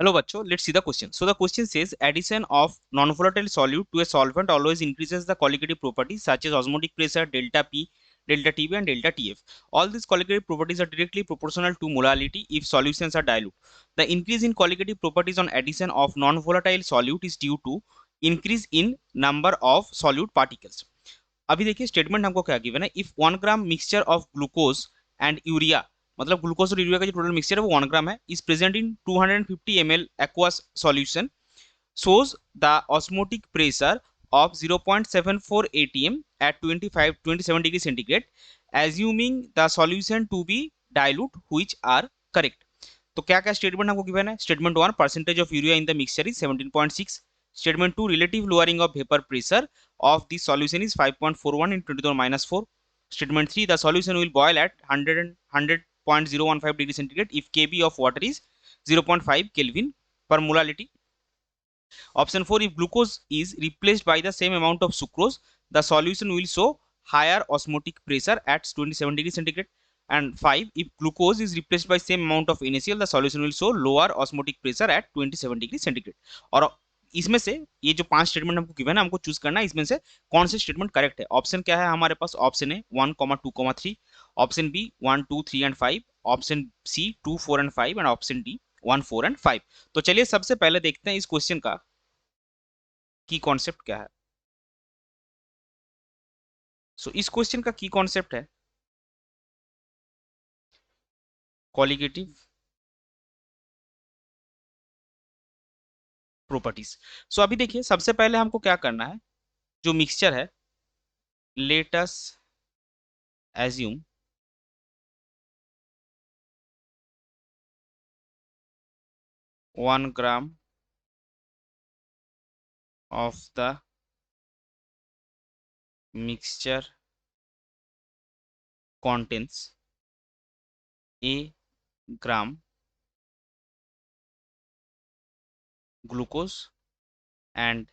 Hello, bachcho. Let's see the question. So the question says addition of non-volatile solute to a solvent always increases the colligative properties such as osmotic pressure, delta P, delta TB, and delta TF. All these colligative properties are directly proportional to molality if solutions are dilute. The increase in colligative properties on addition of non-volatile solute is due to increase in number of solute particles. अभी देखिए statement हमको क्या given है, if 1 gram mixture of glucose and urea, मतलब glucose और urea का जो total mixture है वो 1 ग्राम है, is present in 250 ml aqueous solution, shows the osmotic pressure of 0.74 atm at 27 degree centigrade, assuming the solution to be dilute, which are correct. तो क्या क्या स्टेटमेंट हमको गिवन है? Statement 1, percentage of urea in the mixture is 17.6. Statement 2, relative lowering of vapour pressure of the solution is 5.41 in 10 to the minus 4. Statement 3, the solution will boil at 100.015 degree centigrade if Kb of water is 0.5 Kelvin per molality. Option 4, if glucose is replaced by the same amount of sucrose, the solution will show higher osmotic pressure at 27 degree centigrade. And 5, if glucose is replaced by same amount of NaCl, the solution will show lower osmotic pressure at 27 degree centigrade. और इसमें से ये जो 5 statement हमको given है, हमको choose करना है इसमें से कौन से स्टेटमेंट करेक्ट है. ऑप्शन क्या है हमारे पास? Option A 1, 2, 3, option B 1, 2, 3 and 5, option C 2, 4 and 5 and option D 1, 4 and 5. तो चलिए सबसे पहले देखते हैं इस क्वेश्चन का की कॉन्सेप्ट क्या है. सो इस क्वेश्चन का की कॉन्सेप्ट है कॉलिगेटिव प्रॉपर्टीज. सो अभी देखिए सबसे पहले हमको क्या करना है, जो मिक्सचर है, let us assume 1 gram of the mixture contains a gram glucose and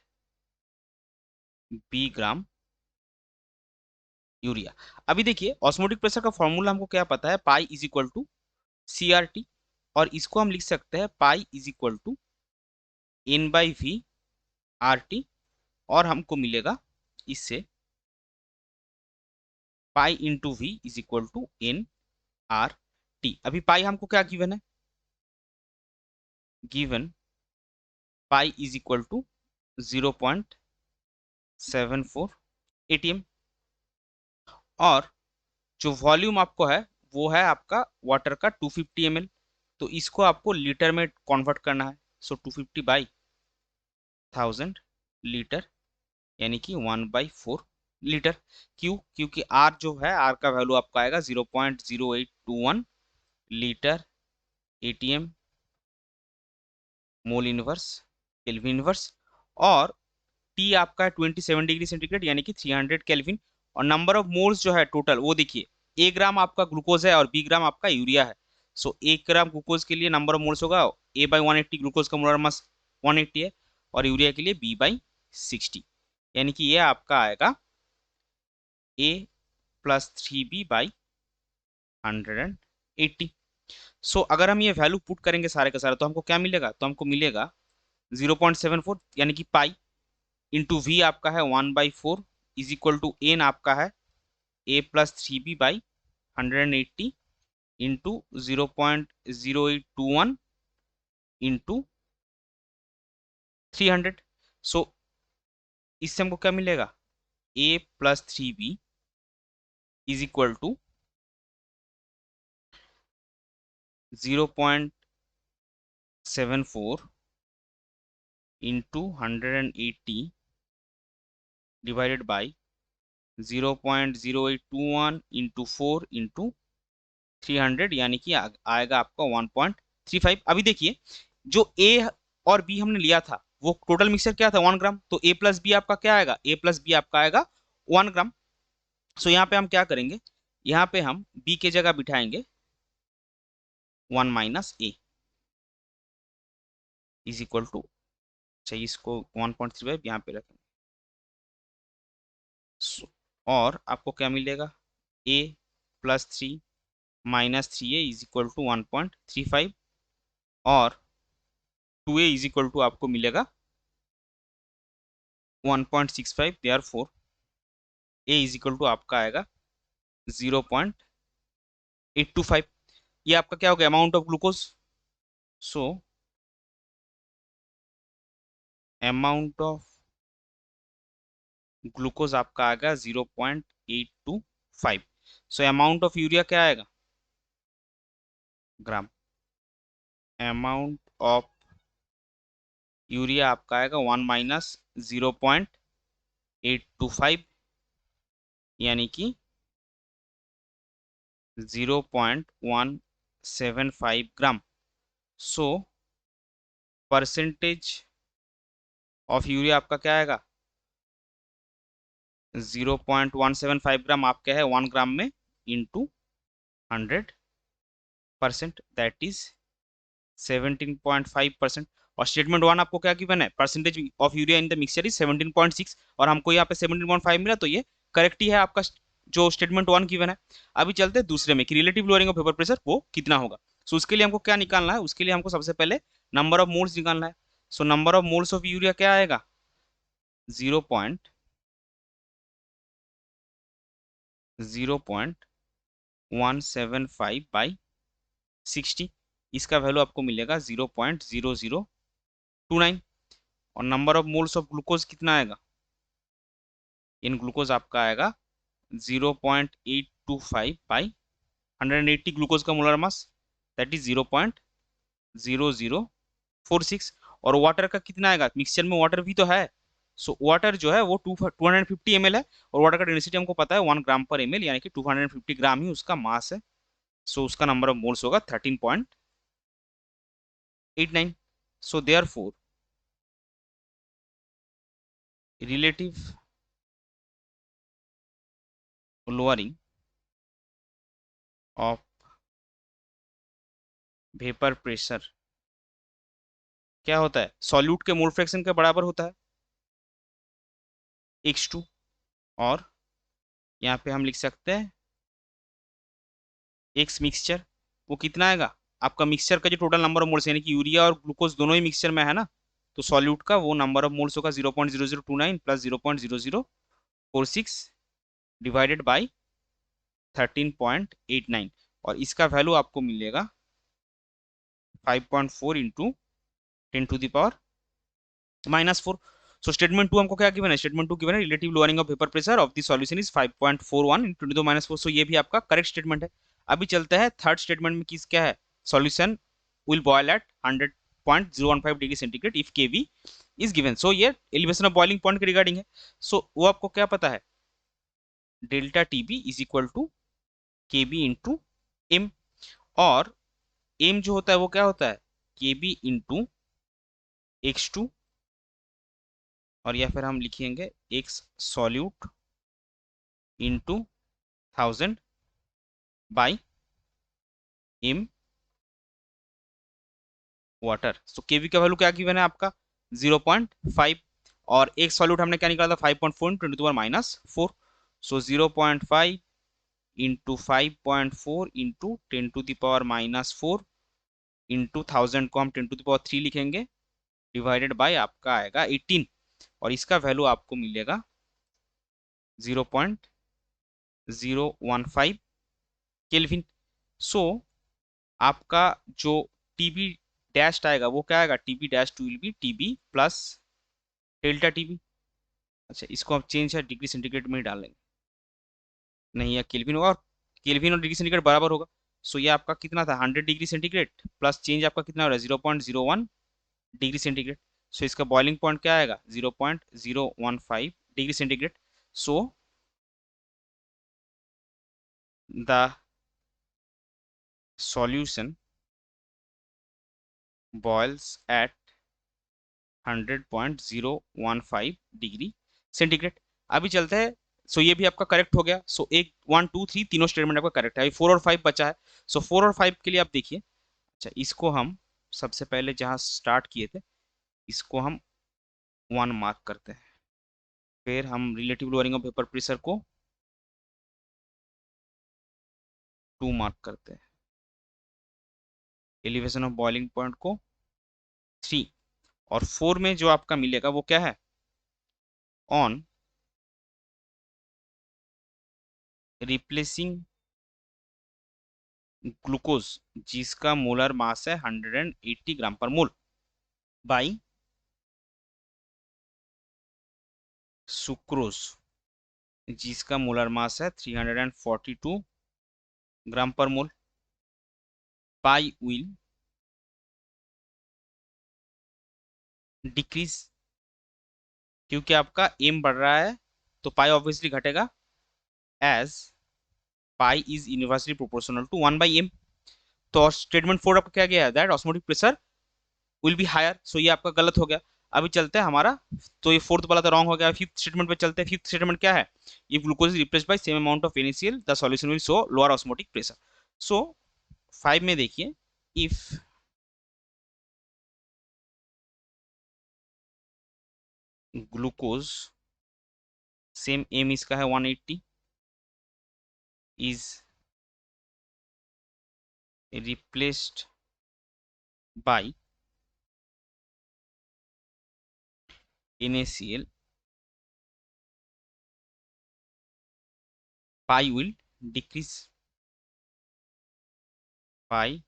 b gram urea. अभी देखिए ऑस्मोटिक प्रेशर का फॉर्मूला हमको क्या पता है, pi is equal to CRT, और इसको हम लिख सकते हैं पाई इज इक्वल टू N/V/RT, और हमको मिलेगा इससे pi into V is equal to NRT. अभी पाई हमको क्या गिवन है? Given pi is equal to 0.74 atm, और जो वॉल्यूम आपको है वो है आपका वाटर का 250 ml. तो इसको आपको लीटर में कन्वर्ट करना है. सो 250 बाई 1000 लीटर, यानी कि 1/4 लीटर. क्यों? क्योंकि आर जो है, आर का वैल्यू आपका आएगा 0.0821 litre ATM mole inverse kelvin inverse, और टी आपका है 27 डिग्री सेंटीग्रेड यानी कि 300 केल्विन, और नंबर ऑफ मोल्स जो है टोटल वो देखिए, ए ग्राम आपका ग्लूकोज है और बी ग्राम आपका यूरिया है. सो 1 ग्राम ग्लूकोज के लिए नंबर ऑफ मोल्स होगा A/180, ग्लूकोज का मोलर मास 180 है, और यूरिया के लिए B/60, यानी कि ये आपका आएगा A + 3B/180. सो अगर हम ये वैल्यू पुट करेंगे सारे का सारा, तो हमको क्या मिलेगा? तो हमको मिलेगा 0.74 यानी कि पाई इंटू V आपका है 1/4 इज इक्वल टू एन आपका है A + 3B/180 इंटू 0.0821 इंटू 300. सो इससे हमको क्या मिलेगा? A + 3B is equal to 0.74 into 180 divided by 0.0821 into 4 into 300, यानी कि आएगा आपका 1.35. अभी देखिए जो ए और बी हमने लिया था वो टोटल मिक्सचर क्या था? 1 ग्राम. तो A + B आपका क्या आएगा? A + B आपका आएगा 1 ग्राम. सो यहाँ पे हम क्या करेंगे, यहाँ पे हम B के जगह बिठाएंगे 1 - A इज इक्वल टू, चाहिए इसको 1.35 यहाँ पे रखेंगे. और आपको क्या मिलेगा? A + 3 - 3A is equal to 1.35, और 2a इज इक्वल टू आपको मिलेगा 1.65, therefore a is equal to आपका आएगा 0.825। ये आपका क्या हो गया, amount of glucose. So amount of glucose आपका आएगा 0.825। सो अमाउंट ऑफ यूरिया क्या आएगा, ग्राम। अमाउंट ऑफ यूरिया आपका आएगा 1 माइनस 0.825, यानी कि 0.175 ग्राम। सो परसेंटेज ऑफ यूरिया आपका क्या आएगा, 0.175 ग्राम आपका है 1 ग्राम में इंटू 100%, दैट इज 17.5%। और स्टेटमेंट वन आपको क्या गिवन है, percentage of urea in the mixture is 17.6, और हमको यहाँ पे 17.5 मिला, तो ये करेक्ट ही है आपका जो स्टेटमेंट वन गिवन है। अभी चलते हैं दूसरे में कि relative lowering of vapour pressure वो कितना होगा। सो उसके लिए हमको क्या निकालना है, उसके लिए हमको सबसे पहले नंबर ऑफ मोल्स निकालना है। So number of moles of urea क्या आएगा, 0.0.175/60, इसका वैल्यू आपको मिलेगा 0.0029। और number of moles of glucose कितना आएगा, इन ग्लूकोज आपका आएगा 0.825/180 ग्लूकोज का मोलर मास, दैट इज 0.0046। और वाटर का कितना आएगा, मिक्सचर में वाटर भी तो है। सो वाटर जो है वो 250 ml है, और वाटर का डेंसिटी हमको पता है 1 ग्राम/ml, यानी कि 250 ग्राम ही उसका मास है। सो उसका नंबर ऑफ मोल्स होगा 13.89। So therefore relative lowering of vapour pressure क्या होता है, सॉल्यूट के मोल फ्रैक्शन के बराबर होता है x2। और यहाँ पे हम लिख सकते हैं x मिक्सचर, वो कितना आएगा, आपका मिक्सचर का जो टोटल नंबर ऑफ मोल्स यानी कि यूरिया और ग्लूकोज दोनों ही मिक्सचर में है ना, तो सॉल्यूट का वो नंबर ऑफ मोल्स होगा 0.0029 प्लस 0.0046 डिवाइडेड बाई 13.89, और इसका वैल्यू आपको मिलेगा 5.4 इंटू 10⁻⁻⁴। सो स्टेटमेंट टू हमको क्या गिवन है, स्टेटमेंट टू गिवन है relative lowering of vapour pressure of the solution is 5.41 into 10⁻⁴। सो ये भी आपका करेक्ट स्टेटमेंट है। अभी चलते हैं थर्ड स्टेटमेंट में, किस क्या है, solution will boil at 100.015 degree centigrade if KV is given. So ये एलिवेशन ऑफ बॉइलिंग पॉइंट के रिगार्डिंग है। सो वो आपको क्या पता है, delta TB is equal to KB into M. और एम जो होता है वो क्या होता है, केबी इंटू x2, और या फिर हम लिखेंगे x solute into 1000/m water. So KV का वैल्यू क्या गिवन है आपका 0.5, और एक सॉल्यूट हमने क्या निकाला था 5.4 इंटू 10⁻⁴। सो 0.5 इंटू 5.4 इंटू 10⁻⁻⁴ इंटू 1000 को हम 10⁻³ लिखेंगे, डिवाइडेड बाय आपका आएगा 18, और इसका वैल्यू आपको मिलेगा 0.015 केल्विन। सो आपका जो टीबी डैश आएगा वो क्या आएगा, TB dash two will be TB plus delta TB. अच्छा, इसको आप चेंज है डिग्री सेंटीग्रेड में ही डाल लेंगे, नहीं या केल्विन होगा, और केल्विन और डिग्री सेंटीग्रेड बराबर होगा। सो ये आपका कितना था 100 डिग्री सेंटीग्रेड, प्लस चेंज आपका कितना हो रहा है 0.01 डिग्री सेंटीग्रेड। सो इसका बॉइलिंग पॉइंट क्या आएगा 0.015 degree centigrade. So the solution boils at 100.015 degree centigrade. अभी चलते हैं। सो ये भी आपका करेक्ट हो गया। सो एक 1 2 3 तीनों स्टेटमेंट आपका करेक्ट है। 4 और 5 बचा है। सो 4 और 5 के लिए आप देखिए। अच्छा, इसको हम सबसे पहले जहां स्टार्ट किए थे इसको हम 1 मार्क करते हैं, फिर हम relative lowering of vapour pressure को 2 मार्क करते हैं, एलिवेशन ऑफ बॉइलिंग पॉइंट को 3, और 4 में जो आपका मिलेगा वो क्या है, ऑन रिप्लेसिंग ग्लूकोज जिसका मोलर मास है 180 ग्राम पर मोल बाई सुक्रोज जिसका मोलर मास है 342 ग्राम पर मोल, पाई विल डिक्रीज, क्योंकि आपका एम बढ़ रहा है तो पाई ऑब्वियसली घटेगा, as pi is inversely proportional to 1/m। तो स्टेटमेंट 4 आपका क्या गया है, that osmotic pressure will be higher, so ये आपका गलत हो गया। अभी चलते हैं हमारा, तो ये फोर्थ वाला तो रॉन्ग हो गया। फिफ्थ स्टेटमेंट पे चलते हैं। फिफ्थ स्टेटमेंट क्या है, if glucose is replaced by same amount of NaCl the solution will show lower osmotic pressure. So 5 में देखिए, इफ ग्लूकोज सेम एम इसका है 180 is replaced bye NaCl, pi will decrease, pi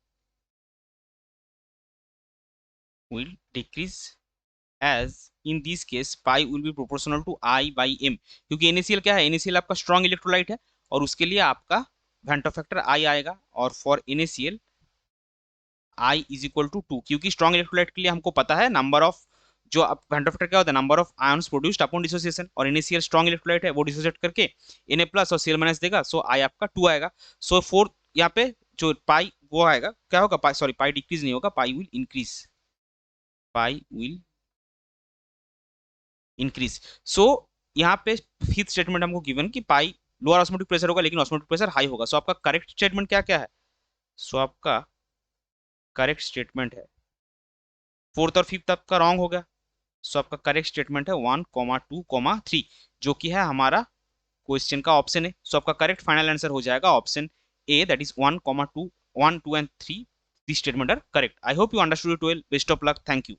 will decrease as in this case pi will be proportional to I by m, क्योंकि NaCl क्या है, NaCl आपका strong electrolyte है और उसके लिए आपका वेंटो फैक्टर I आएगा, और for NaCl I is equal to 2, क्योंकि स्ट्रॉन्ग इलेक्ट्रोलाइट के लिए हमको पता है नंबर ऑफ, जो वेंटो फैक्टर क्या होता है, number of ions produced upon dissociation, और NaCl स्ट्रॉन्ग इलेक्ट्रोलाइट है, वो डिसोसिएट करके Na प्लस और Cl माइनस देगा, सो I आपका 2 आएगा। सो फोर्थ यहाँ पे जो पाई वो आएगा, क्या होगा, पाई सॉरी पाई डिक्रीज नहीं होगा, pi will increase, pi will increase. So यहाँ पे फिफ्थ स्टेटमेंट हमको गिवन कि पाई लोअर ऑस्मोटिक प्रेशर होगा लेकिन ऑस्मोटिक प्रेशर हाई होगा। सो आपका करेक्ट स्टेटमेंट क्या क्या है, सो आपका करेक्ट स्टेटमेंट है, फोर्थ और फिफ्थ आपका रॉन्ग हो गया। सो आपका करेक्ट स्टेटमेंट है 1,2,3, जो कि है हमारा क्वेश्चन का ऑप्शन है। सो आपका करेक्ट फाइनल आंसर हो जाएगा option A, that is 1,2 1 2 and 3, this statement are correct. I hope you understood it well, best of luck, thank you.